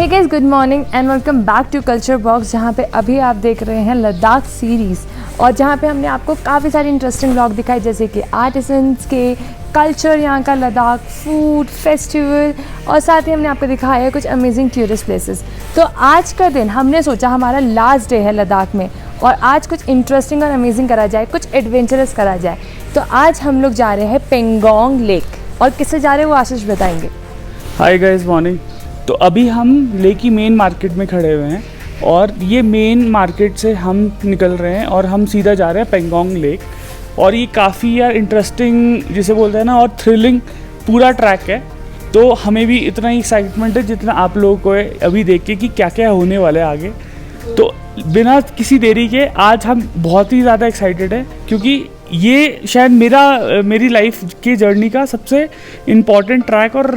Hey guys, good morning and welcome back to culture box, जहाँ पे अभी आप देख रहे हैं लद्दाख सीरीज़ और जहाँ पे हमने आपको काफ़ी सारे इंटरेस्टिंग व्लॉग दिखाए, जैसे कि आर्टिसंस के कल्चर, यहाँ का लद्दाख फूड फेस्टिवल, और साथ ही हमने आपको दिखाया है कुछ अमेजिंग टूरिस्ट प्लेसेस। तो आज का दिन हमने सोचा हमारा लास्ट डे है लद्दाख में और आज कुछ इंटरेस्टिंग और अमेजिंग करा जाए, कुछ एडवेंचरस करा जाए। तो आज हम लोग जा रहे हैं पेंगोंग लेक और किससे जा रहे हैं वो आशीष बताएंगे। Hi guys, morning. तो अभी हम लेक की मेन मार्केट में खड़े हुए हैं और ये मेन मार्केट से हम निकल रहे हैं और हम सीधा जा रहे हैं पेंगोंग लेक। और ये काफ़ी यार इंटरेस्टिंग जिसे बोलते हैं ना, और थ्रिलिंग पूरा ट्रैक है। तो हमें भी इतना ही एक्साइटमेंट है जितना आप लोगों को है अभी देख के कि क्या क्या होने वाला है आगे। तो बिना किसी देरी के आज हम बहुत ही ज़्यादा एक्साइटेड है, क्योंकि ये शायद मेरी लाइफ की जर्नी का सबसे इम्पॉर्टेंट ट्रैक और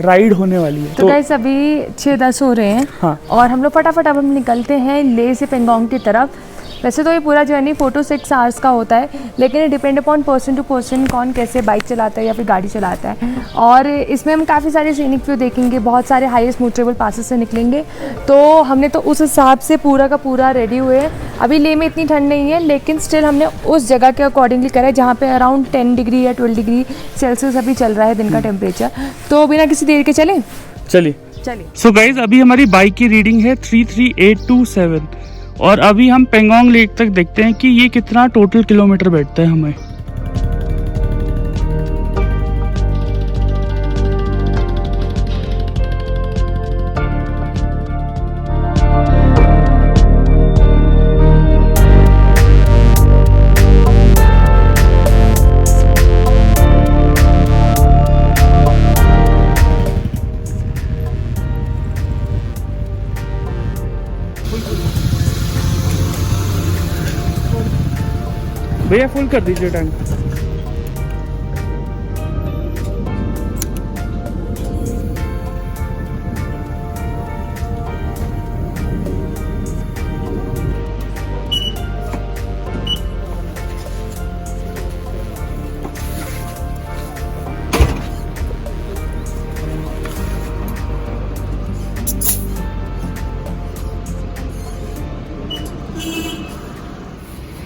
राइड होने वाली है। तो गाइस अभी 6:10 हो रहे हैं। हाँ। और हम लोग फटाफट अब हम निकलते हैं ले से पेंगोंग की तरफ। वैसे तो ये पूरा जर्नी 4 to 6 आवर्स का होता है, लेकिन ये depend upon person to person, कौन कैसे बाइक चलाता है या फिर गाड़ी चलाता है। और इसमें हम काफ़ी सारे सीनिक व्यू देखेंगे, बहुत सारे हाईएस्ट मोटरेबल पासेस से निकलेंगे। तो हमने तो उस हिसाब से पूरा का पूरा रेडी हुए हैं। अभी ले में इतनी ठंड नहीं है, लेकिन स्टिल हमने उस जगह के अकॉर्डिंगली करा है जहाँ पे अराउंड 10 डिग्री या 12 डिग्री सेल्सियस अभी चल रहा है दिन का टेम्परेचर। तो बिना किसी देर के चलिए। सो गाइज, अभी हमारी बाइक की रीडिंग है 33827 और अभी हम पेंगोंग लेक तक देखते हैं कि ये कितना टोटल किलोमीटर बैठता है हमें। भैया फुल कर दीजिए tank.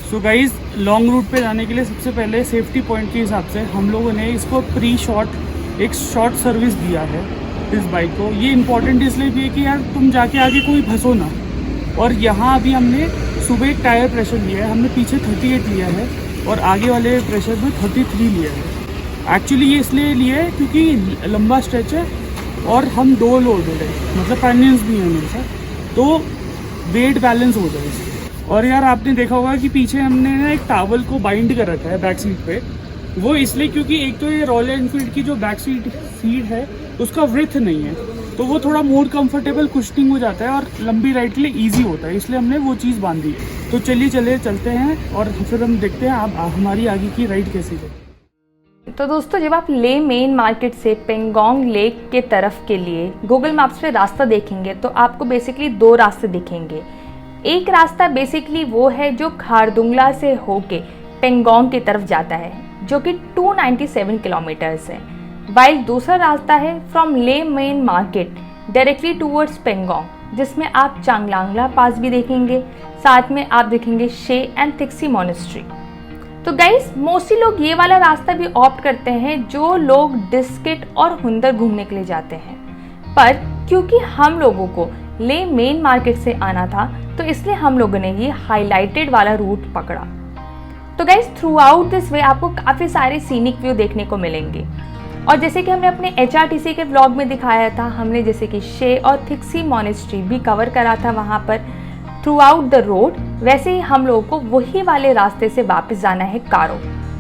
So guys, long route पे जाने के लिए सबसे पहले सेफ्टी पॉइंट के हिसाब से हम लोगों ने इसको एक शॉर्ट सर्विस दिया है इस बाइक को। ये इम्पॉर्टेंट इसलिए भी है कि यार तुम जाके आगे कोई फंसो ना। और यहाँ अभी हमने सुबह एक टायर प्रेशर लिया है, हमने पीछे 38 लिया है और आगे वाले प्रेशर में 33 लिया है। एक्चुअली ये इसलिए लिया है क्योंकि लंबा स्ट्रेच है और हम 2 लोडेड है, मतलब फाइनेंस भी है मेरे साथ, तो वेट बैलेंस हो जाए इससे। और यार आपने देखा होगा कि पीछे हमने ना एक टावल को बाइंड कर रखा है बैक सीट पे। वो इसलिए क्योंकि एक तो ये रॉयल एनफील्ड की जो बैक सीट है उसका विड्थ नहीं है, तो वो थोड़ा मोर कंफर्टेबल कुशनिंग हो जाता है और लंबी राइड के लिए इजी होता है, इसलिए हमने वो चीज़ बांधी। तो चलते हैं और फिर हम देखते हैं आप हमारी आगे की राइड कैसी है। तो दोस्तों, जब आप ले मेन मार्केट से पेंगोंग लेक के तरफ के लिए गूगल मैप्स पे रास्ता देखेंगे तो आपको बेसिकली 2 रास्ते दिखेंगे। एक रास्ता बेसिकली वो है जो खारदुंगला से होके पेंगोंग की तरफ जाता है, जो कि 297 किलोमीटर्स है, वाइल दूसरा रास्ता है फ्रॉम ले main market directly towards Pangong, जिसमें आप चांगलांगला पास भी देखेंगे, साथ में आप देखेंगे शे एंड थिक्सी मोनेस्ट्री। तो गाइस, मोस्टली लोग ये वाला रास्ता भी ऑप्ट करते हैं जो लोग डिस्किट और हुंदर घूमने के लिए जाते हैं, पर क्योंकि हम लोगों को ले मेन मार्केट से आना था तो इसलिए हम लोगों ने ये हाईलाइटेड वाला रूट पकड़ा। तो गाइस, थ्रू आउट दिस वे आपको काफ़ी सारे सीनिक व्यू देखने को मिलेंगे। और जैसे कि हमने अपने HRTC के व्लॉग में दिखाया था, हमने जैसे कि शे और थिक्सी मोनेस्ट्री भी कवर करा था वहाँ पर थ्रू आउट द रोड, वैसे ही हम लोगों को वही वाले रास्ते से वापस जाना है कारो।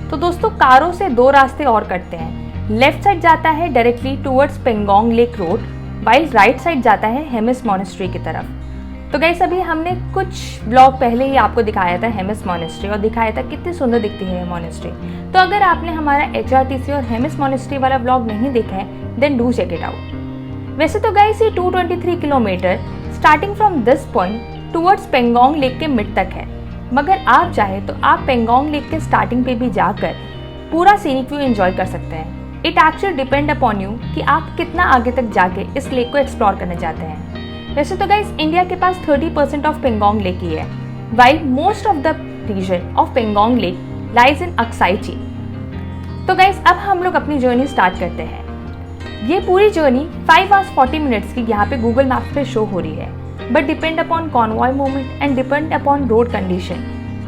तो दोस्तों, कारो से 2 रास्ते और कटते हैं। लेफ्ट साइड जाता है directly towards Pangong lake road, while right side जाता है हेमिस मोनेस्ट्री की तरफ। तो गाइस, अभी हमने कुछ ब्लॉग पहले ही आपको दिखाया था हेमिस मोनेस्ट्री और दिखाया था कितनी सुंदर दिखती है ये मोनेस्ट्री। तो अगर आपने हमारा HRTC और हेमिस मोनेस्ट्री वाला ब्लॉग नहीं देखा है then do check it out. वैसे तो गाइस, ये 223 kilometre starting from this point towards Pangong lake के मिड तक है, मगर आप चाहे तो आप पेंगोंग लेक के स्टार्टिंग पे भी जाकर पूरा सीनिक व्यू एंजॉय कर सकते हैं। It actually depend upon you कि आप कितना आगे तक जाके इस लेक को एक्सप्लोर करना चाहते हैं। वैसे तो गाइस इंडिया के पास 30% ऑफ पेंगोंग लेक ही है, while most of the region of Pangong lake lies in Aksai Chin. तो गाइस अब हम लोग अपनी जर्नी स्टार्ट करते हैं। ये पूरी जर्नी 5 hours 40 minutes की यहाँ पे गूगल मैप्स पे शो हो रही है, but depend upon convoy movement and depend upon road condition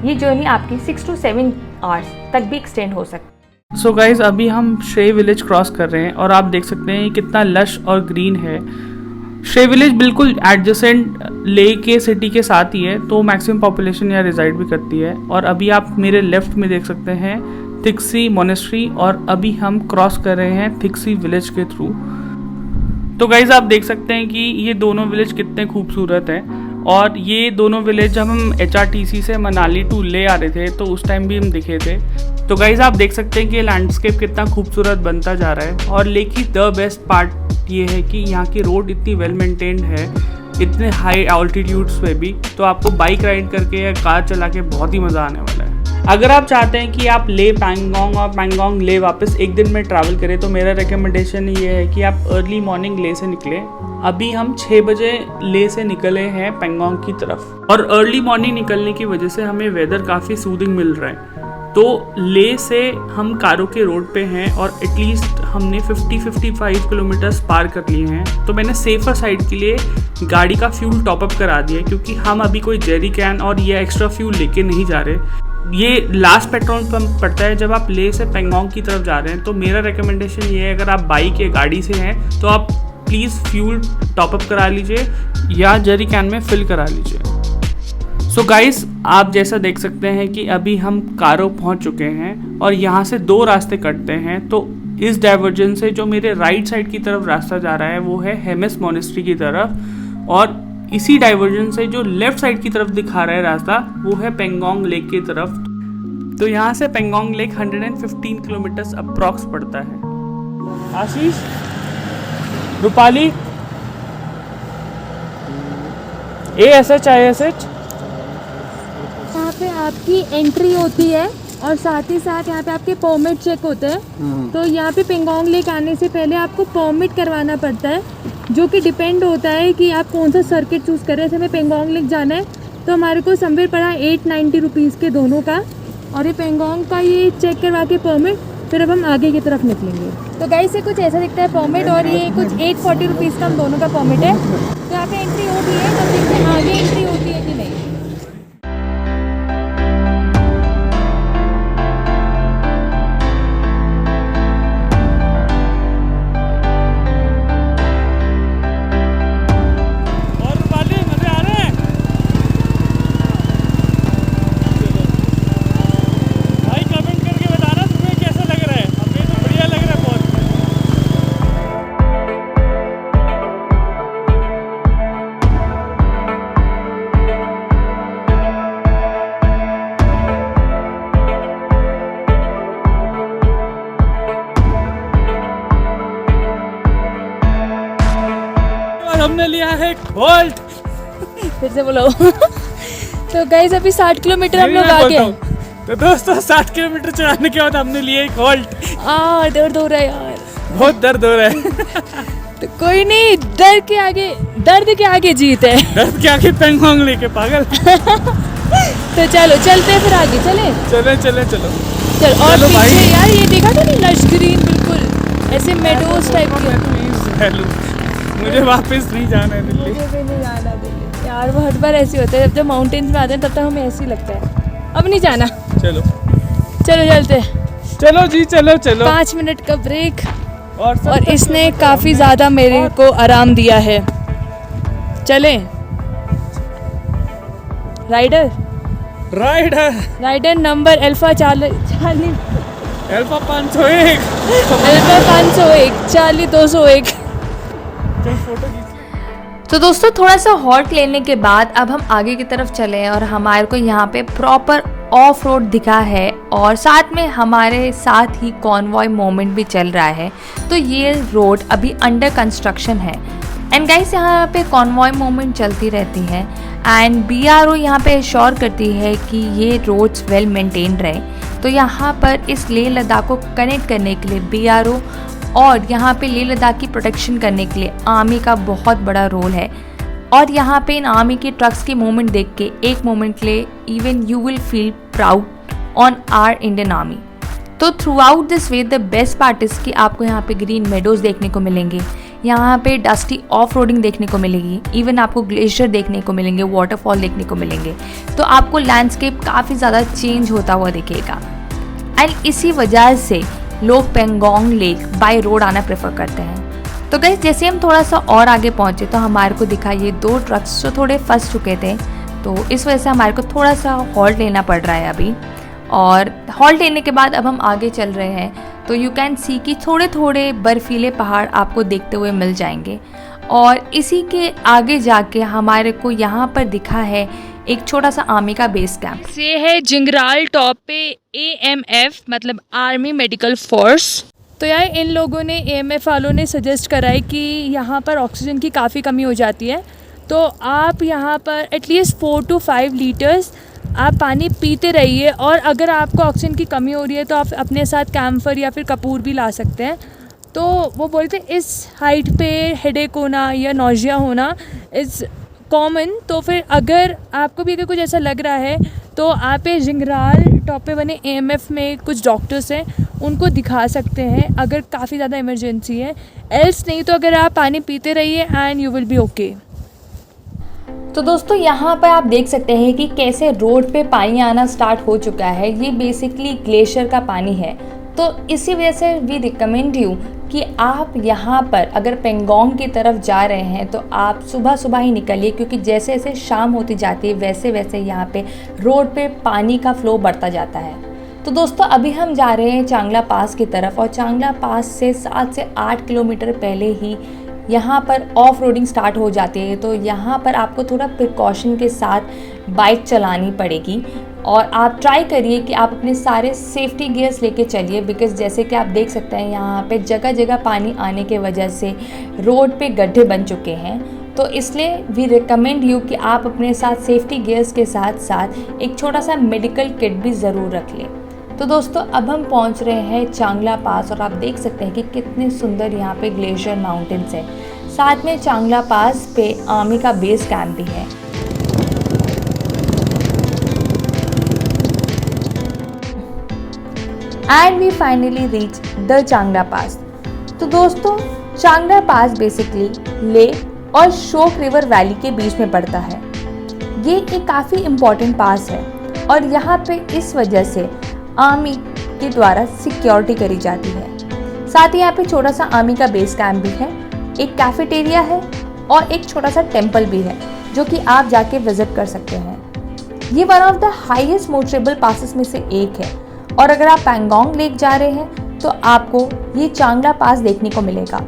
ये जर्नी आपकी 6 to 7 hours तक भी एक्सटेंड हो सकती है। सो गाइज अभी हम श्रे विलेज क्रॉस कर रहे हैं और आप देख सकते हैं कितना लश और ग्रीन है। श्रे विलेज बिल्कुल एडजेसेंट ले के सिटी के साथ ही है, तो मैक्सिमम पॉपुलेशन यहाँ रिजाइड भी करती है। और अभी आप मेरे लेफ्ट में देख सकते हैं थिक्सी मोनेस्ट्री, और अभी हम क्रॉस कर रहे हैं थिक्सी विलेज के थ्रू। तो गाइज आप देख सकते हैं कि ये दोनों विलेज कितने खूबसूरत हैं। और ये दोनों विलेज जब हम HRTC से मनाली टू ले आ रहे थे तो उस टाइम भी हम दिखे थे। तो गाइज आप देख सकते हैं कि ये लैंडस्केप कितना खूबसूरत बनता जा रहा है। और लेकिन द बेस्ट पार्ट ये है कि यहाँ की रोड इतनी वेल मेंटेन्ड है, इतने हाई ऑल्टीट्यूड्स पे भी, तो आपको बाइक राइड करके या कार चला के बहुत ही मज़ा आने वाला है। अगर आप चाहते हैं कि आप ले पैंगोंग और पैंगोंग ले वापस एक दिन में ट्रैवल करें तो मेरा रिकमेंडेशन ये है कि आप अर्ली मॉर्निंग ले से निकलें। अभी हम 6 बजे ले से निकले हैं पैंगोंग की तरफ, और अर्ली मॉर्निंग निकलने की वजह से हमें वेदर काफ़ी सूदिंग मिल रहा है। तो ले से हम कारो के रोड पे हैं और एटलीस्ट हमने 50-55 किलोमीटर्स पार कर लिए हैं। तो मैंने सेफर साइड के लिए गाड़ी का फ्यूल टॉपअप करा दिया है, क्योंकि हम अभी कोई जेरी कैन और ये एक्स्ट्रा फ्यूल लेके नहीं जा रहे। ये लास्ट पेट्रोल पंप पड़ता है जब आप ले से पैंगोंग की तरफ जा रहे हैं। तो मेरा रिकमेंडेशन ये है, अगर आप बाइक या गाड़ी से हैं तो आप प्लीज़ फ्यूल टॉपअप करा लीजिए या जेरी कैन में फिल करा लीजिए। सो गाइस आप जैसा देख सकते हैं कि अभी हम कारो पहुंच चुके हैं और यहाँ से 2 रास्ते कटते हैं। तो इस डाइवर्जन से जो मेरे राइट साइड की तरफ रास्ता जा रहा है वो है हेमिस मोनेस्ट्री की तरफ, और इसी डाइवर्जन से जो लेफ्ट साइड की तरफ दिखा रहा है रास्ता वो है पेंगोंग लेक की तरफ। तो यहाँ से पेंगोंग लेक 115 किलोमीटर्स अप्रॉक्स पड़ता है। आशीष, रूपाली, ASH यहाँ पे आपकी एंट्री होती है और साथ ही साथ यहाँ पे आपके परमिट चेक होते हैं। तो यहाँ पे पेंगोंग लेक आने से पहले आपको परमिट करवाना पड़ता है, जो कि डिपेंड होता है कि आप कौन सा सर्किट चूज़ कर रहे हैं। जैसे हमें पेंगोंग लेक जाना है तो हमारे को समवेयर पड़ा 890 रुपीज़ के दोनों का, और ये पेंगोंग का ये चेक करवा के परमिट, फिर अब हम आगे की तरफ निकलेंगे। तो गाइस से कुछ ऐसा दिखता है परमिट, और ये कुछ 840 रुपीज़ का हम दोनों का परमिट है। तो यहाँ पे एंट्री हो गई है, तो देखते हैं आगे एंट्री होती है कि नहीं। हमने लिया है वोल्ट। फिर से बोलो। तो गाइस अभी 60 किलोमीटर हम लोग आगे हैं। तो दोस्तों 60 किलोमीटर चलाने के बाद हमने लिया एक वोल्ट। दर्द हो रहा है यार, बहुत दर्द हो रहा है। तो कोई नहीं, दर्द के आगे जीत है। दर्द के आगे पेंगोंग लेके पागल। तो चलो चलते हैं, फिर आगे चले चलो चल। और चलो भाई। पीछे यार ये देखा था नहीं, लश ग्रीन बिल्कुल ऐसे मेडोज टाइप के। हेलो, मुझे वापस नहीं जाना है दिल्ली। मुझे भी नहीं जाना दिल्ली यार, वो हर बार ऐसे होता है, जब माउंटेन्स में आते हैं तब तक हमें ऐसे ही लगता है अब नहीं जाना। चलो चलते, चलो जी, चलो 5 मिनट का ब्रेक। और इसने काफ़ी ज़्यादा मेरे को आराम दिया है। चलें राइडर नंबर अल्फा 501 चार्ली 201। तो दोस्तों थोड़ा सा हॉल्ट लेने के बाद अब हम आगे की तरफ चले हैं और हमारे को यहाँ पे प्रॉपर ऑफ रोड दिखा है और साथ में हमारे साथ ही कॉन्वॉय मोमेंट भी चल रहा है। तो ये रोड अभी अंडर कंस्ट्रक्शन है एंड गाइस यहाँ पे कॉन्वॉय मोमेंट चलती रहती है एंड BRO यहाँ पे एश्योर करती है कि ये रोड्स वेल मेंटेन्ड रहे। तो यहाँ पर इस लेह लद्दाख को कनेक्ट करने के लिए BRO और यहाँ पे लेह लद्दाख की प्रोटेक्शन करने के लिए आर्मी का बहुत बड़ा रोल है। और यहाँ पे इन आर्मी के ट्रक्स की मूवमेंट देख के एक मोमेंट के लिए even you will feel proud on our Indian army. तो throughout this way the best part is कि आपको यहाँ पे ग्रीन मेडोज देखने को मिलेंगे, यहाँ पे डस्टी ऑफ रोडिंग देखने को मिलेगी, इवन आपको ग्लेशियर देखने को मिलेंगे, वाटरफॉल देखने को मिलेंगे। तो आपको लैंडस्केप काफ़ी ज़्यादा चेंज होता हुआ दिखेगा। एंड इसी वजह से लोग पेंगोंग लेक बाय रोड आना प्रेफर करते हैं। तो गाइस जैसे हम थोड़ा सा और आगे पहुँचे तो हमारे को दिखा ये 2 ट्रक्स जो थोड़े फंस चुके थे, तो इस वजह से हमारे को थोड़ा सा हॉल्ट लेना पड़ रहा है अभी। और हॉल्ट लेने के बाद अब हम आगे चल रहे हैं तो यू कैन सी कि थोड़े थोड़े बर्फीले पहाड़ आपको देखते हुए मिल जाएंगे। और इसी के आगे जाके हमारे को यहाँ पर दिखा है एक छोटा सा आर्मी का बेस कैंप। ये है जिंगराल टॉप पे AMF मतलब आर्मी मेडिकल फोर्स। तो यार इन लोगों ने AMF वालों ने सजेस्ट करा है कि यहाँ पर ऑक्सीजन की काफ़ी कमी हो जाती है, तो आप यहाँ पर एटलीस्ट 4 to 5 लीटर्स आप पानी पीते रहिए। और अगर आपको ऑक्सीजन की कमी हो रही है तो आप अपने साथ कैम्फर या फिर कपूर भी ला सकते हैं। तो वो बोलते हैं इस हाइट पे हेडेक होना या नौजिया होना इज़ कॉमन। तो फिर अगर आपको भी अगर कुछ ऐसा लग रहा है तो आप जिंगराल टॉप पे बने AMF में कुछ डॉक्टर्स हैं, उनको दिखा सकते हैं अगर काफ़ी ज़्यादा इमरजेंसी है। एल्स नहीं तो अगर आप पानी पीते रहिए and you will be okay. तो दोस्तों यहाँ पर आप देख सकते हैं कि कैसे रोड पे पानी आना स्टार्ट हो चुका है। ये बेसिकली ग्लेशियर का पानी है। तो इसी वजह से वी रिकमेंड यू कि आप यहाँ पर अगर पेंगोंग की तरफ जा रहे हैं तो आप सुबह सुबह ही निकलिए, क्योंकि जैसे जैसे शाम होती जाती है वैसे वैसे यहाँ पे रोड पे पानी का फ्लो बढ़ता जाता है। तो दोस्तों अभी हम जा रहे हैं चांगला पास की तरफ, और चांगला पास से 7 से 8 किलोमीटर पहले ही यहाँ पर ऑफ रोडिंग स्टार्ट हो जाती है। तो यहाँ पर आपको थोड़ा प्रिकॉशन के साथ बाइक चलानी पड़ेगी, और आप ट्राई करिए कि आप अपने सारे सेफ्टी गियर्स लेके चलिए, बिकॉज़ जैसे कि आप देख सकते हैं यहाँ पे जगह जगह पानी आने के वजह से रोड पे गड्ढे बन चुके हैं। तो इसलिए वी रिकमेंड यू कि आप अपने साथ सेफ्टी गियर्स के साथ साथ एक छोटा सा मेडिकल किट भी ज़रूर रख लें। तो दोस्तों अब हम पहुंच रहे हैं चांगला पास, और आप देख सकते हैं कि कितने सुंदर यहाँ पे ग्लेशियर माउंटेन्स हैं। साथ में चांगला पास पे आर्मी का बेस कैंप भी है। And we finally reach the Changla pass. तो दोस्तों चांगला पास बेसिकली ले और शोक रिवर वैली के बीच में पड़ता है। ये एक काफ़ी इम्पॉर्टेंट पास है, और यहाँ पे इस वजह से आर्मी के द्वारा सिक्योरिटी करी जाती है। साथ ही यहाँ पे छोटा सा आर्मी का बेस कैंप भी है, एक कैफेटेरिया है और एक छोटा सा टेम्पल भी है जो कि आप जाके विजिट कर सकते हैं। ये one of the highest motorable passes में से एक है, और अगर आप पेंगोंग लेक जा रहे हैं तो आपको ये चांगला पास देखने को मिलेगा।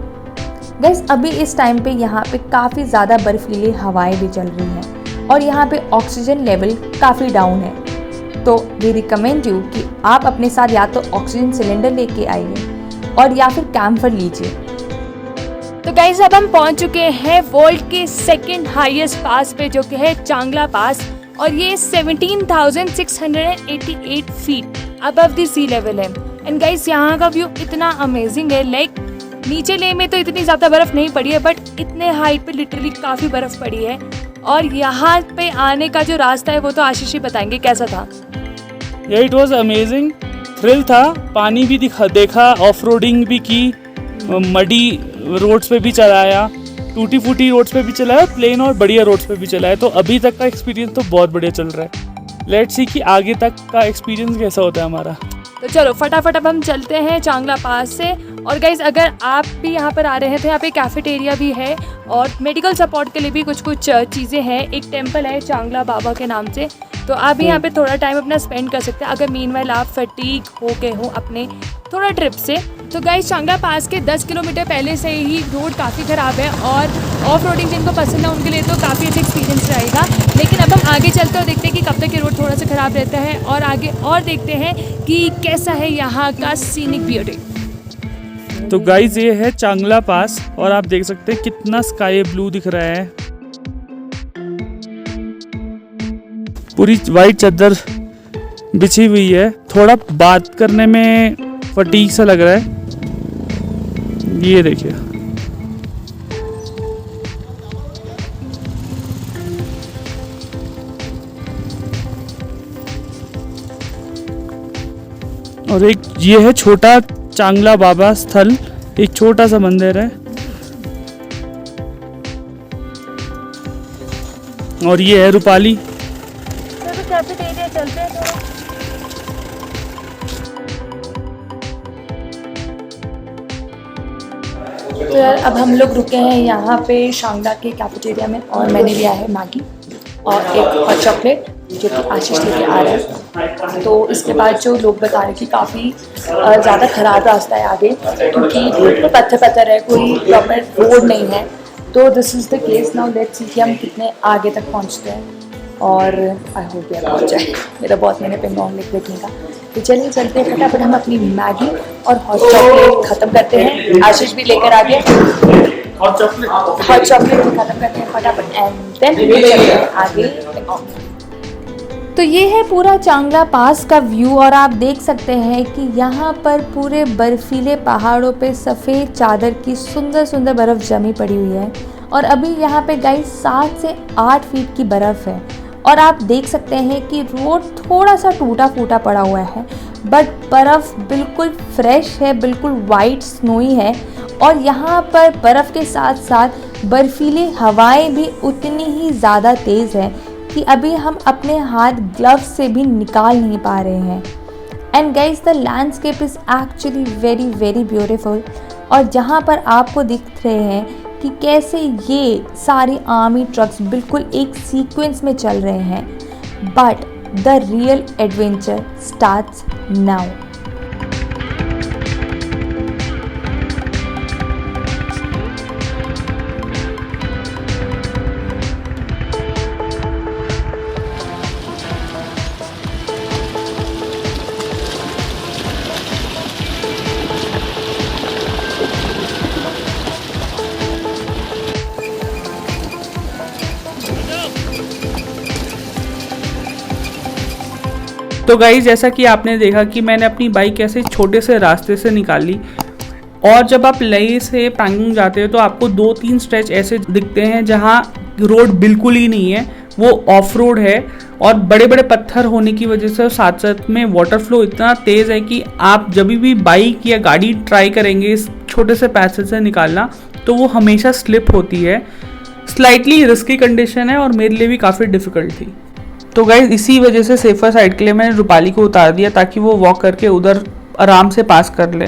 गाइस अभी इस टाइम पे यहाँ पे काफ़ी ज़्यादा बर्फीली हवाएं भी चल रही हैं, और यहाँ पे ऑक्सीजन लेवल काफ़ी डाउन है। तो वी रिकमेंड यू कि आप अपने साथ या तो ऑक्सीजन सिलेंडर लेके आइए और या फिर कैम्फर लीजिए। तो गाइस अब हम पहुंच चुके हैं वर्ल्ड के सेकंड हाईएस्ट पास पे, जो कि है चांगला पास, और ये 17,688 feet above the sea level है। एंड गाइस यहाँ का व्यू इतना अमेजिंग है, लाइक नीचे ले में तो इतनी ज़्यादा बर्फ़ नहीं पड़ी है, बट इतने हाइट पे लिटरली काफ़ी बर्फ़ पड़ी है। और यहाँ पे आने का जो रास्ता है वो तो आशीष ही बताएंगे कैसा था। इट वॉज अमेजिंग, थ्रिल था। पानी भी देखा, ऑफ रोडिंग भी की, मडी रोड्स पे भी चलाया, टूटी फूटी रोड्स पे भी चलाया, प्लेन और बढ़िया रोड्स पे भी चलाया। तो अभी तक का एक्सपीरियंस तो बहुत बढ़िया चल रहा है। लेट्स सी कि आगे तक का एक्सपीरियंस कैसा होता है हमारा। तो चलो फटाफट अब हम चलते हैं चांगला पास से। और गाइज अगर आप भी यहाँ पर आ रहे हैं तो यहाँ पे कैफेटेरिया भी है, और मेडिकल सपोर्ट के लिए भी कुछ चीज़ें हैं। एक टेम्पल है चांगला बाबा के नाम से, तो आप भी यहाँ पे थोड़ा टाइम अपना स्पेंड कर सकते हैं अगर मीनवाइल आप फटीग हो गए हो अपने थोड़ा ट्रिप से। तो गाइज चांगला पास के 10 किलोमीटर पहले से ही रोड काफ़ी ख़राब है, और ऑफ रोडिंग जिनको पसंद है उनके लिए तो काफ़ी अच्छा एक्सपीरियंस रहेगा। लेकिन अब हम आगे चलते और देखते हैं कि कब तक ये रोड थोड़ा सा ख़राब रहता है, और आगे और देखते हैं कि कैसा है यहाँ का सीनिक ब्यूटी। तो गाइज ये है चांगला पास, और आप देख सकते हैं कितना स्काई ब्लू दिख रहा है। पूरी वाइट चादर बिछी हुई है। थोड़ा बात करने में फटीग सा लग रहा है। ये देखिए और एक ये है छोटा चांगला बाबा स्थल, एक छोटा सा मंदिर है। और ये है रूपाली। कैफेटेरिया चलते हैं थोड़ा। तो यार अब हम लोग रुके हैं यहाँ पे शांगला के कैफेटेरिया में और मैंने लिया है मैगी और एक हॉट चॉकलेट जो कि आशीष लेके आ रहा है। तो इसके बाद जो लोग बता रहे कि काफ़ी ज़्यादा ख़राब रास्ता है आगे, क्योंकि रोड पे पत्थर है, कोई प्रॉपर रोड नहीं है। तो this is the case. Now let's see कि हम कितने आगे तक पहुँचते हैं और आई होप यार पहुँच जाए। मेरा बहुत मैंने पेंगोंग लेक देखने का। तो चलिए चलते हैं, फटाफट हम अपनी मैगी और हॉट चॉकलेट ख़त्म करते हैं। आशीष भी लेकर आ गया हॉट चॉकलेट ख़त्म करते हैं फटाफट एंड देन चलते हैं आगे। तो ये है पूरा चांगला पास का व्यू और आप देख सकते हैं कि यहाँ पर पूरे बर्फीले पहाड़ों पे सफ़ेद चादर की सुंदर सुंदर बर्फ़ जमी पड़ी हुई है। और अभी यहाँ पे गाइस 7 से 8 फीट की बर्फ़ है और आप देख सकते हैं कि रोड थोड़ा सा टूटा फूटा पड़ा हुआ है, बट बर्फ़ बिल्कुल फ्रेश है, बिल्कुल वाइट स्नोई है। और यहाँ पर बर्फ़ के साथ साथ बर्फीली हवाएं भी उतनी ही ज़्यादा तेज़ है कि अभी हम अपने हाथ ग्लव्स से भी निकाल नहीं पा रहे हैं। And guys the landscape is actually very very beautiful. और जहाँ पर आपको दिख रहे हैं कि कैसे ये सारी आर्मी ट्रक्स बिल्कुल एक सीक्वेंस में चल रहे हैं, but the real adventure starts now. तो गाइस जैसा कि आपने देखा कि मैंने अपनी बाइक ऐसे छोटे से रास्ते से निकाली, और जब आप लेह से पैंगोंग जाते हो तो आपको 2-3 स्ट्रेच ऐसे दिखते हैं जहां रोड बिल्कुल ही नहीं है, वो ऑफ रोड है। और बड़े बड़े पत्थर होने की वजह से साथ साथ में वाटर फ्लो इतना तेज़ है कि आप जब भी बाइक या गाड़ी ट्राई करेंगे इस छोटे से पैसेज से निकालना तो वो हमेशा स्लिप होती है। स्लाइटली रिस्की कंडीशन है और मेरे लिए भी काफ़ी डिफ़िकल्ट थी। तो गाइज इसी वजह से सेफर साइड के लिए मैंने रूपाली को उतार दिया ताकि वो वॉक करके उधर आराम से पास कर ले।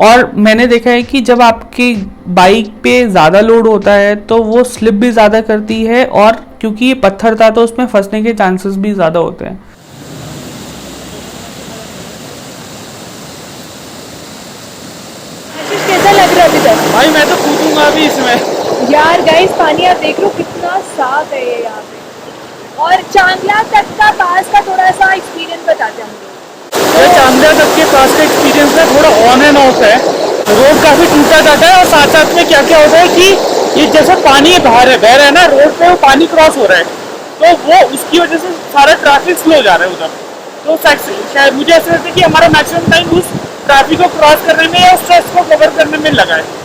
और मैंने देखा है कि जब आपकी बाइक पे ज़्यादा लोड होता है तो वो स्लिप भी ज़्यादा करती है, और क्योंकि ये पत्थर था तो उसमें फंसने के चांसेस भी ज़्यादा होते हैं। कैसा लग रहा है अभी तक? भाई मैं तो कूदूंगा अभी इसमें। यार गाइस पानी आप देख लो कितना साफ है ये यहाँ पे। और चांगला तक का पास का थोड़ा सा एक्सपीरियंस बताते हैं हम लोग। ये चांगला तक के पास का एक्सपीरियंस ना थोड़ा ऑन एंड ऑफ है। रोड काफ़ी टूटा जाता है और साथ साथ में क्या क्या होता है कि ये जैसे पानी बह रहा है ना रोड पे, वो पानी क्रॉस हो रहा है तो वो उसकी वजह से सारा ट्रैफिक स्लो हो जा रहा है उधर। तो शायद मुझे ऐसा लगता है कि हमारा मैक्सिमम टाइम उस ट्रैफिक को क्रॉस करने में या स्ट्रेस को कवर करने में लगा है।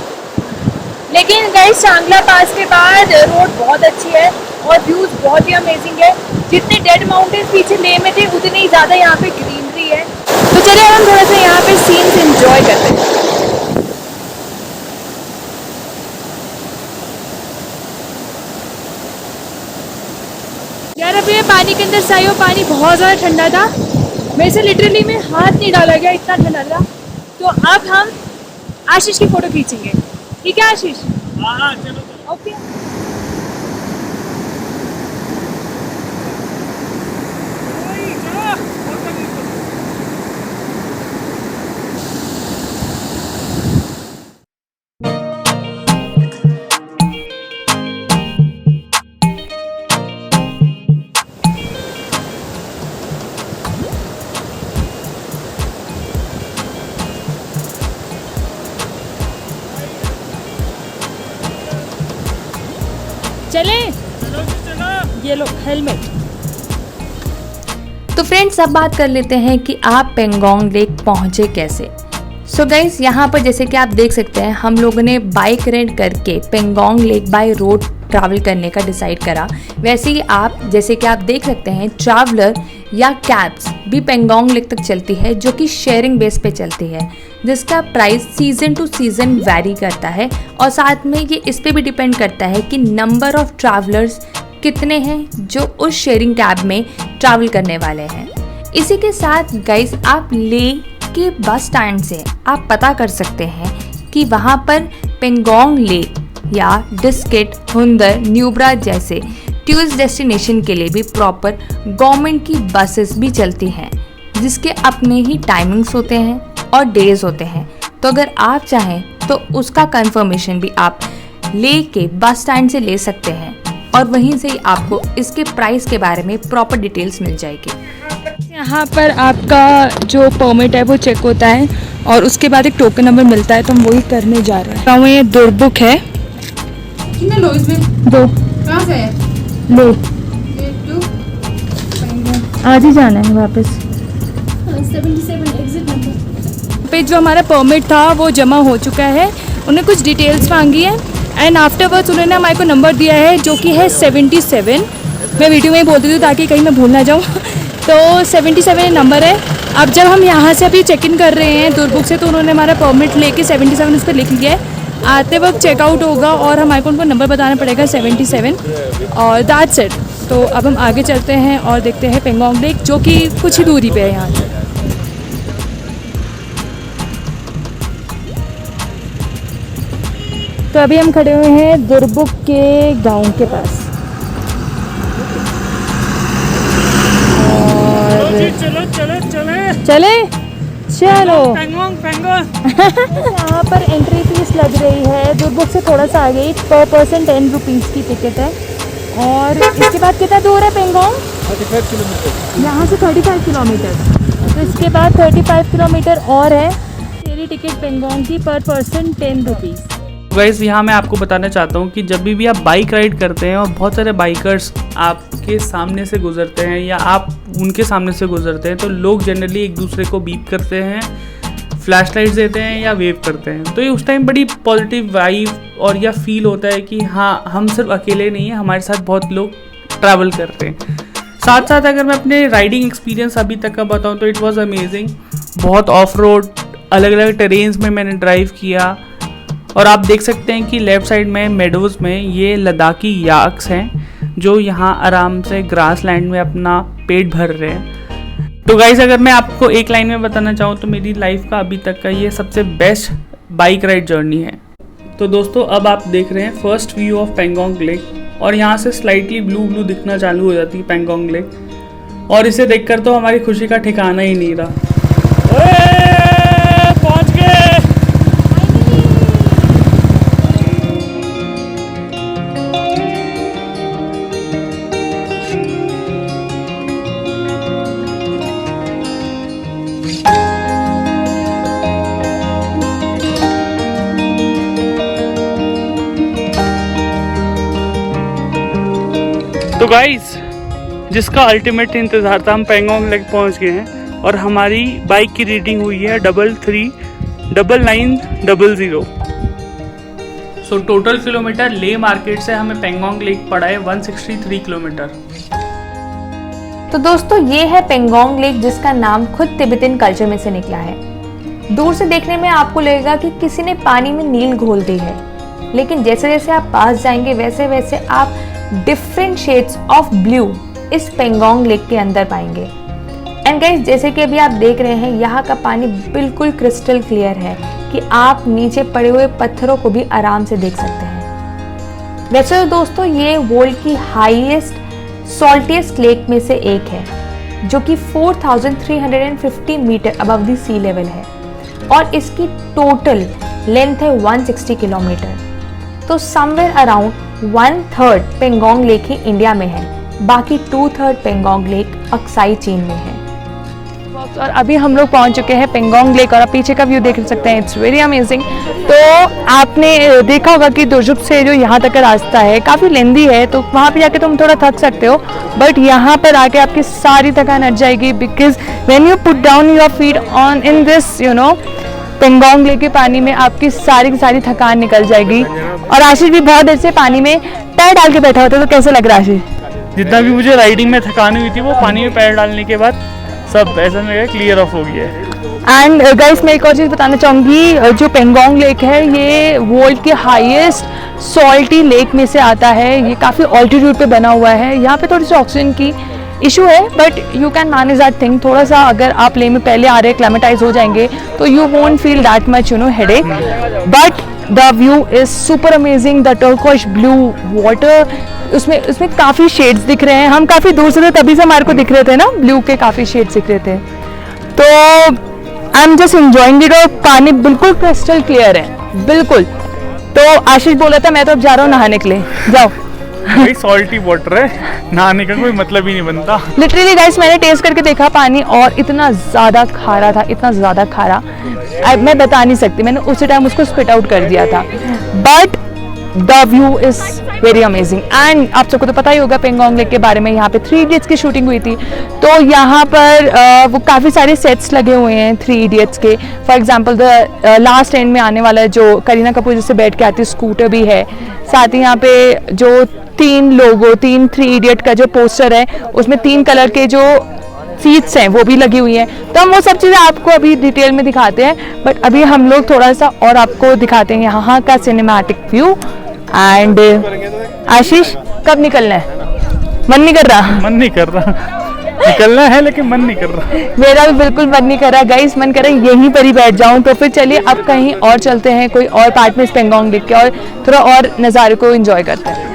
लेकिन गाइस चांगला पास के बाद रोड बहुत अच्छी है और व्यूज बहुत ही अमेजिंग है। जितने डेड माउंटेन्स पीछे लेह में थे उतनी ही ज़्यादा यहाँ पे ग्रीनरी है। तो चलिए हम थोड़ा सा यहाँ पे सीन्स एंजॉय करते हैं। यार अभी मैं पानी के अंदर से आई हूँ, पानी बहुत ज़्यादा ठंडा था, मेरे से लिटरली में हाथ नहीं डाला गया, इतना ठंडा था। तो अब हम आशीष की फ़ोटो खींचेंगे, ठीक है आशीष? हाँ चलो ओके। चले ये लो हेलमेट। तो फ्रेंड्स अब बात कर लेते हैं कि आप पेंगोंग लेक पहुँचे कैसे। सो गाइस यहाँ पर जैसे कि आप देख सकते हैं हम लोगों ने बाइक रेंट करके Pangong lake by road travel करने का डिसाइड करा, वैसे ही आप जैसे कि आप देख सकते हैं ट्रैवलर या कैब्स भी पेंगोंग लेक तक चलती है, जो कि शेयरिंग बेस पे चलती है, जिसका price season to season vary करता है। और साथ में ये इस पे भी डिपेंड करता है कि नंबर ऑफ ट्रैवलर्स कितने हैं जो उस शेयरिंग कैब में ट्रैवल करने वाले हैं। इसी के साथ गाइस आप ले के बस स्टैंड से आप पता कर सकते हैं कि वहाँ पर पेंगोंग लेक या डिस्किट, हुंदर, न्यूब्रा जैसे टूरिस्ट डेस्टिनेशन के लिए भी प्रॉपर गवर्नमेंट की बसेस भी चलती हैं, जिसके अपने ही टाइमिंग्स होते हैं और डेज होते हैं। तो अगर आप चाहें तो उसका कंफर्मेशन भी आप ले के बस स्टैंड से ले सकते हैं और वहीं से ही आपको इसके प्राइस के बारे में प्रॉपर डिटेल्स मिल जाएगी। यहाँ पर आपका जो परमिट है वो चेक होता है और उसके बाद एक टोकन नंबर मिलता है, तो हम वही करने जा रहे हैं। तो ये दुर्बुक है, कितने लो इसमें? 2 कहाँ से है? लो, 2 आज ही जाना है वापस। 77 एग्जिट नंबर पे जो हमारा परमिट था वो जमा हो चुका है, उन्हें कुछ डिटेल्स मांगी है एंड आफ्टरवर्ड्स उन्होंने हमारे को नंबर दिया है जो कि है 77। मैं वीडियो में ही बोलती हूँ ताकि कहीं मैं भूल ना जाऊँ। तो 77 नंबर है। अब जब हम यहाँ से अभी चेक इन कर रहे हैं दुर्बुक से, तो उन्होंने हमारा परमिट लेके 77 उस पर लिख लिया है। आते वक्त चेकआउट होगा और हमारे को उनको नंबर बताना पड़ेगा 77 और दैट्स इट। तो अब हम आगे चलते हैं और देखते हैं पेंगोंग लेक, जो कि कुछ ही दूरी पे है यहाँ से। तो अभी हम खड़े हुए हैं दुर्बुक के गांव के पास और चलो चलो चले चले चलो। पेंगोंग यहाँ पर एंट्री फीस लग रही है दुर्बुक से थोड़ा सा आगे, पर पर्सन 10 रुपीज़ की टिकट है। और इसके बाद कितना दूर है पेंगोंग? 35 किलोमीटर। यहाँ से 35 किलोमीटर, तो इसके बाद 35 किलोमीटर और है। मेरी टिकट पेंगोंग की पर पर्सन 10 रुपीज़। गाइस यहाँ मैं आपको बताना चाहता हूँ कि जब भी आप बाइक राइड करते हैं और बहुत सारे बाइकर्स आपके सामने से गुजरते हैं या आप उनके सामने से गुजरते हैं, तो लोग जनरली एक दूसरे को बीप करते हैं, फ्लैश लाइट्स देते हैं या वेव करते हैं। तो ये उस टाइम बड़ी पॉजिटिव वाइब और या फील होता है कि हाँ, हम सिर्फ अकेले नहीं हैं, हमारे साथ बहुत लोग ट्रैवल कर रहे हैं। साथ साथ अगर मैं अपने राइडिंग एक्सपीरियंस अभी तक का बताऊँ तो इट वॉज अमेजिंग। बहुत ऑफ रोड अलग अलग टेरेन्स में मैंने ड्राइव किया और आप देख सकते हैं कि लेफ़्ट साइड में मेडोज़ में ये लद्दाखी याक्स हैं जो यहाँ आराम से ग्रास लैंड में अपना पेट भर रहे हैं। तो गाइस अगर मैं आपको एक लाइन में बताना चाहूँ तो मेरी लाइफ का अभी तक का ये सबसे बेस्ट बाइक राइड जर्नी है। तो दोस्तों अब आप देख रहे हैं first view of Pangong lake और यहाँ से स्लाइटली ब्लू दिखना चालू हो जाती है पेंगोंग लेक और इसे देखकर तो हमारी खुशी का ठिकाना ही नहीं रहा। पहुँच गए। तो गाइस जिसका अल्टीमेट इंतज़ार था, हम पेंगोंग लेक पहुंच गए हैं और हमारी बाइक की रीडिंग हुई है 33,99,000। सो टोटल किलोमीटर ले मार्केट से हमें पेंगोंग लेक पड़ा है 163 किलोमीटर। तो दोस्तों ये है पेंगोंग लेक, जिसका नाम खुद तिब्बतन कल्चर में से निकला है। दूर से देखने में आपको लगेगा कि किसी ने पानी में नील घोल दी है, लेकिन जैसे जैसे आप पास जाएंगे वैसे वैसे आप डिफरेंट शेड्स ऑफ ब्लू इस पेंगोंग लेक के अंदर पाएंगे। एंड गाइस जैसे कि अभी आप देख रहे हैं यहाँ का पानी बिल्कुल क्रिस्टल क्लियर है कि आप नीचे पड़े हुए पत्थरों को भी आराम से देख सकते हैं। वैसे तो दोस्तों ये वर्ल्ड की हाईएस्ट सॉल्टिएस्ट लेक में से एक है, जो कि 4,350 metre above the sea level है और इसकी टोटल लेंथ है 160 किलोमीटर। तो समवेयर अराउंड 1/3 पेंगोंग लेक ही इंडिया में है, बाकी 2/3 पेंगोंग लेक अक्साई चीन में है। और अभी हम लोग पहुंच चुके हैं पेंगोंग लेक और आप पीछे का व्यू देख सकते हैं, इट्स वेरी अमेजिंग। तो आपने देखा होगा कि दुर्जुप से जो यहाँ तक का रास्ता है काफ़ी लेंदी है, तो वहाँ पे जाके तुम थोड़ा थक सकते हो, बट यहाँ पर आके आपकी सारी थकान हट जाएगी, because when you put down your feet on in this Pangong lake के पानी में आपकी सारी थकान निकल जाएगी। और आशीष भी बहुत देर से पानी में पैर डाल के बैठा होता है, तो कैसे लग रहा है आशीष? जितना भी मुझे राइडिंग में थकान हुई थी वो पानी में पैर डालने के बाद सब ऐसा लगा क्लियर ऑफ हो गया है। एंड गाइस मैं एक और चीज़ बताना चाहूँगी, जो पेंगोंग लेक है ये वर्ल्ड के हाईएस्ट सॉल्टी लेक में से आता है। ये काफ़ी ऑल्टीट्यूड पे बना हुआ है। यहाँ पे थोड़ी सी ऑक्सीजन की इशू है, but you can manage that thing. थोड़ा सा अगर आप ले में पहले आ रहे क्लाइमेटाइज हो जाएंगे तो you won't feel that much headache, but the view is super amazing. The turquoise blue water, उसमें काफ़ी शेड्स दिख रहे हैं। हम काफ़ी दूर से थे तभी से हमारे को दिख रहे थे ना, ब्लू के काफ़ी शेड्स दिख रहे थे। तो I am just enjoying it. और पानी बिल्कुल क्रिस्टल क्लियर है, बिल्कुल। तो आशीष बोला था मैं तो अब जा रहा हूँ नहाने के लिए, जाओ। सॉल्टी वाटर है, नहाने का कोई मतलब ही नहीं बनता। लिटरली गाइस मैंने टेस्ट करके देखा पानी, और इतना ज़्यादा खारा था, इतना ज़्यादा खारा मैं बता नहीं सकती। मैंने उसी टाइम उसको स्पिट आउट कर दिया था। But the view is very amazing. And आप सबको तो पता ही होगा पेंगोंग लेक के बारे में, यहाँ पे 3 इडियट्स की शूटिंग हुई थी। तो यहाँ पर वो काफ़ी सारे सेट्स लगे हुए हैं 3 इडियट्स के। For example the last and में आने वाला जो करीना कपूर जिससे बैठ के आती है स्कूटर भी है। साथ ही यहाँ पे जो 3 इडियट का जो पोस्टर है उसमें 3 कलर के जो सीट्स हैं वो भी लगी हुई हैं। तो हम वो सब चीज़ें आपको अभी डिटेल में दिखाते हैं, बट अभी हम लोग थोड़ा सा और आपको दिखाते हैं यहाँ का सिनेमैटिक व्यू। एंड आशीष कब निकलना है? मन नहीं कर रहा? मन नहीं कर रहा, निकलना है लेकिन मन नहीं कर रहा। मेरा भी बिल्कुल मन नहीं कर रहा गाइस, मन कर रहा है यहीं पर ही बैठ जाऊं। तो फिर चलिए अब कहीं और चलते हैं, कोई और पार्ट में इस पेंगोंग लेक के, और थोड़ा और नज़ारे को एंजॉय करते हैं।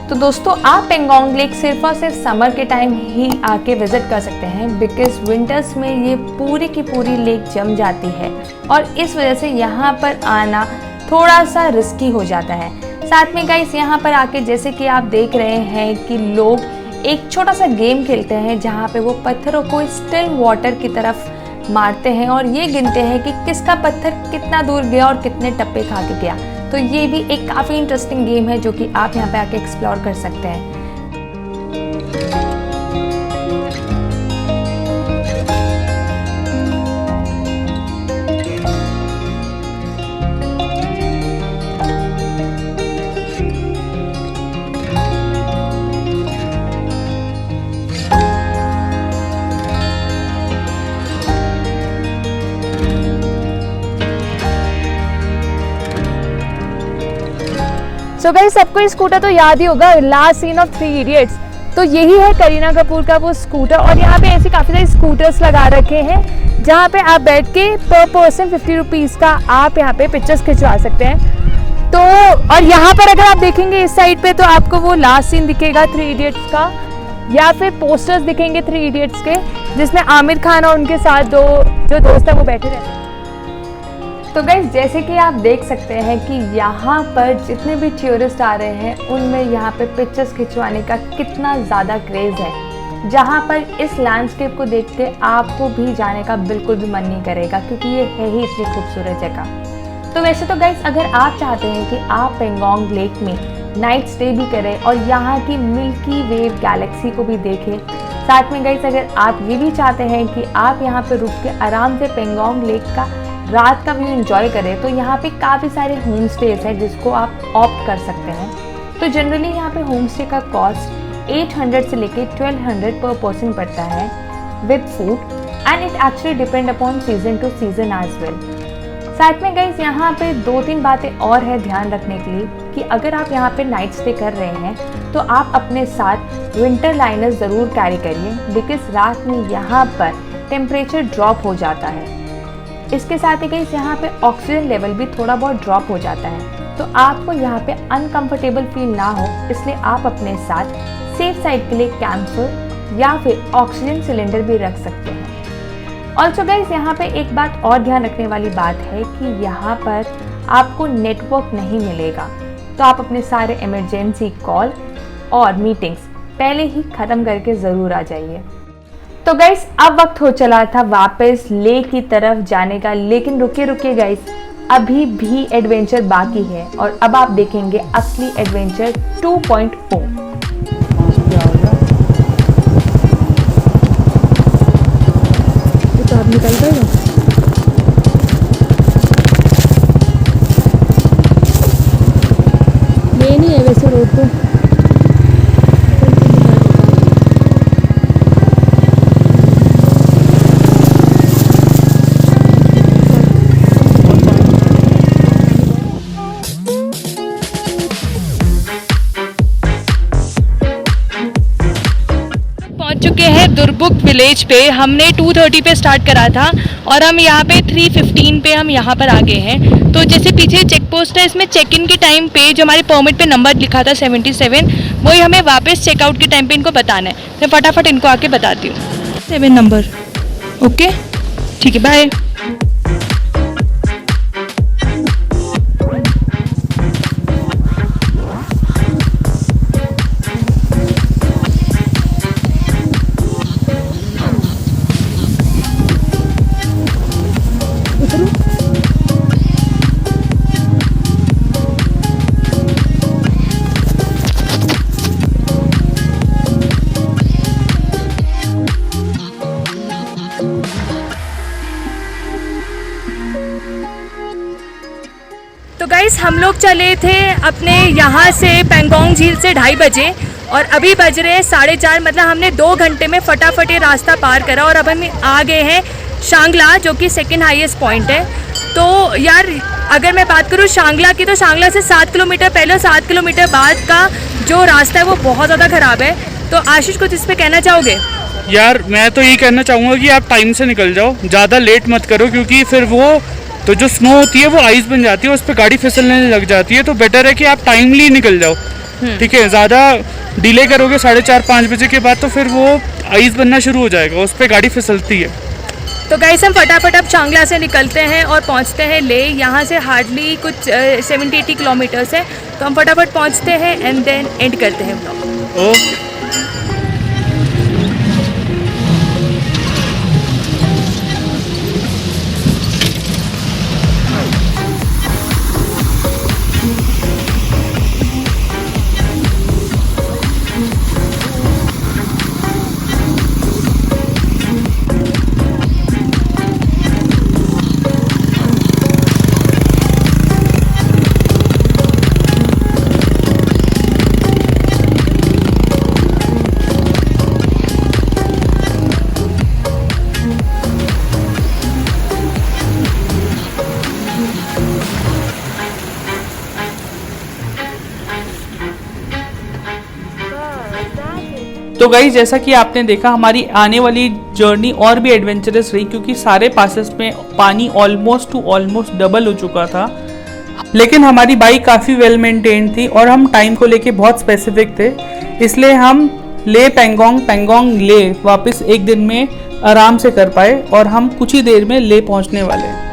तो दोस्तों आप पेंगोंग लेक सिर्फ और सिर्फ समर के टाइम ही आके विजिट कर सकते हैं, बिकॉज विंटर्स में ये पूरी की पूरी लेक जम जाती है और इस वजह से यहाँ पर आना थोड़ा सा रिस्की हो जाता है। साथ में गाइस यहाँ पर आके जैसे कि आप देख रहे हैं कि लोग एक छोटा सा गेम खेलते हैं जहाँ पे वो पत्थरों को स्टिल वाटर की तरफ मारते हैं और ये गिनते हैं कि किसका पत्थर कितना दूर गया और कितने टप्पे खा के गया। तो ये भी एक काफ़ी इंटरेस्टिंग गेम है जो कि आप यहाँ पे आके एक्सप्लोर कर सकते हैं। सो गाइस सबको स्कूटर तो याद ही होगा, लास्ट सीन ऑफ 3 इडियट्स। तो यही है करीना कपूर का वो स्कूटर, और यहाँ पे ऐसे काफ़ी सारे स्कूटर्स लगा रखे हैं जहाँ पे आप बैठ के पर पर्सन 50 रुपीज़ का आप यहाँ पे पिक्चर्स खिंचवा सकते हैं। तो और यहाँ पर अगर आप देखेंगे इस साइड पे तो आपको वो लास्ट सीन दिखेगा 3 इडियट्स का, या फिर पोस्टर्स दिखेंगे 3 इडियट्स के जिसमें आमिर खान और उनके साथ जो दोस्त है वो बैठे रहते हैं। तो गाइस जैसे कि आप देख सकते हैं कि यहाँ पर जितने भी टूरिस्ट आ रहे हैं उनमें यहाँ पे पिक्चर्स खिंचवाने का कितना ज़्यादा क्रेज़ है, जहाँ पर इस लैंडस्केप को देख के आपको भी जाने का बिल्कुल भी मन नहीं करेगा क्योंकि ये है ही इतनी खूबसूरत जगह। तो वैसे तो गाइस अगर आप चाहते हैं कि आप पेंगोंग लेक में नाइट स्टे भी करें और यहाँ की मिल्की वे गैलेक्सी को भी देखें, साथ में गाइस अगर आप ये भी चाहते हैं कि आप यहाँ पर रुक के आराम से पेंगोंग लेक का रात का व्यू एंजॉय करें, तो यहाँ पे काफ़ी सारे होम स्टेज हैं जिसको आप ऑप्ट कर सकते हैं। तो जनरली यहाँ पे होम स्टे का कॉस्ट 800 से लेके 1200 पर पर्सन पड़ता है with food, and it actually depend upon season to season as well. साथ में गाइस यहाँ पे 2-3 बातें और है ध्यान रखने के लिए कि अगर आप यहाँ पे नाइट स्टे कर रहे हैं तो आप अपने साथ विंटर लाइनर ज़रूर कैरी करिए, बिकॉज रात में यहाँ पर टेम्परेचर ड्रॉप हो जाता है। इसके साथ ही गाइस यहाँ पे ऑक्सीजन लेवल भी थोड़ा बहुत ड्रॉप हो जाता है, तो आपको यहाँ पे अनकंफर्टेबल फील ना हो इसलिए आप अपने साथ सेफ साइड के लिए कैंपर या फिर ऑक्सीजन सिलेंडर भी रख सकते हैं। ऑल्सो गाइस यहाँ पे एक बात और ध्यान रखने वाली बात है कि यहाँ पर आपको नेटवर्क नहीं मिलेगा, तो आप अपने सारे इमरजेंसी कॉल और मीटिंग्स पहले ही ख़त्म करके ज़रूर आ जाइए। तो गाइस अब वक्त हो चला था वापस लेक की तरफ जाने का, लेकिन रुकिए गाइस, अभी भी एडवेंचर बाकी है और अब आप देखेंगे असली एडवेंचर 2.0। तो अब निकल गए। दुर्बुक विलेज पे हमने 2:30 पे स्टार्ट करा था और हम यहाँ पे 3:15 पे हम यहाँ पर आ गए हैं। तो जैसे पीछे चेक पोस्ट है, इसमें चेक इन के टाइम पे जो हमारे परमिट पे नंबर लिखा था 77, वही हमें वापस चेकआउट के टाइम पे इनको बताना है। मैं फटाफट इनको आके बताती हूँ। 7 नंबर, ओके ठीक है, बाय। तो गाइस हम लोग चले थे अपने यहाँ से पेंगोंग झील से 2:30 बजे और अभी बज रहे हैं 4:30। मतलब हमने 2 घंटे में फटाफट ये रास्ता पार करा और अब हम आ गए हैं शांगला, जो कि सेकंड हाईएस्ट पॉइंट है। तो यार अगर मैं बात करूँ शांगला की, तो शांगला से 7 किलोमीटर पहले और 7 किलोमीटर बाद का जो रास्ता है वो बहुत ज़्यादा ख़राब है। तो आशीष कुछ इस पर कहना चाहोगे? यार मैं तो यही कहना चाहूँगा कि आप टाइम से निकल जाओ, ज़्यादा लेट मत करो, क्योंकि फिर वो तो जो स्नो होती है वो आइस बन जाती है, उस पर गाड़ी फिसलने लग जाती है। तो बेटर है कि आप टाइमली निकल जाओ, ठीक है। ज़्यादा डिले करोगे 4:30-5 बजे के बाद तो फिर वो आइस बनना शुरू हो जाएगा, उस पर गाड़ी फिसलती है। तो गाइस हम फटाफट अब शांगला से निकलते हैं और पहुंचते हैं ले। यहाँ से हार्डली कुछ 70-80 किलोमीटर्स है। तो हम फटाफट पहुंचते हैं एंड देन एंड करते हैं ब्लॉग। ओके। तो गाइस जैसा कि आपने देखा, हमारी आने वाली जर्नी और भी एडवेंचरस रही, क्योंकि सारे पासेस में पानी ऑलमोस्ट डबल हो चुका था। लेकिन हमारी बाइक काफ़ी वेल मेंटेन्ड थी और हम टाइम को लेके बहुत स्पेसिफिक थे, इसलिए हम ले पेंगोंग ले वापस एक दिन में आराम से कर पाए और हम कुछ ही देर में ले पहुंचने वाले हैं।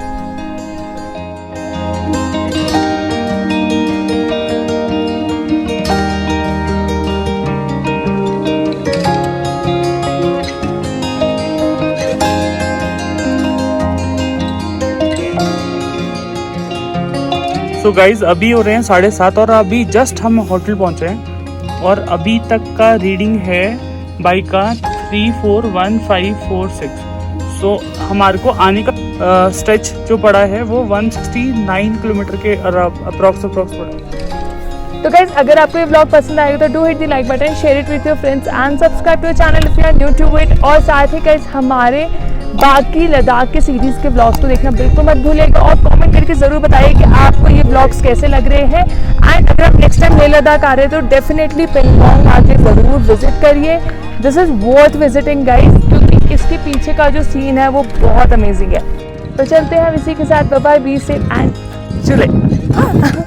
तो गाइज अभी हो रहे हैं 7:30 और अभी जस्ट हम होटल पहुंचे हैं और अभी तक का रीडिंग है बाइक का 341546। सो हमारे को आने का स्ट्रेच जो पड़ा है वो 169 किलोमीटर के अप्रॉक्स पड़ा। तो गाइज अगर आपको ये ब्लॉग पसंद आएगा तो do hit the like button, share it with your friends and subscribe to channel if you are new to it. और साथ ही गाइज हमारे बाकी लद्दाख के सीरीज़ के ब्लॉग्स को देखना बिल्कुल मत भूलिएगा और कमेंट करके ज़रूर बताइए कि आपको ये ब्लॉग्स कैसे लग रहे हैं। एंड अगर आप नेक्स्ट टाइम लेह लद्दाख आ रहे हैं तो डेफिनेटली पेंगोंग आके ज़रूर विजिट करिए। This is worth visiting guys, क्योंकि इसके पीछे का जो सीन है वो बहुत अमेजिंग है। तो चलते हैं इसी के साथ, bye bye, be safe and जुड़े।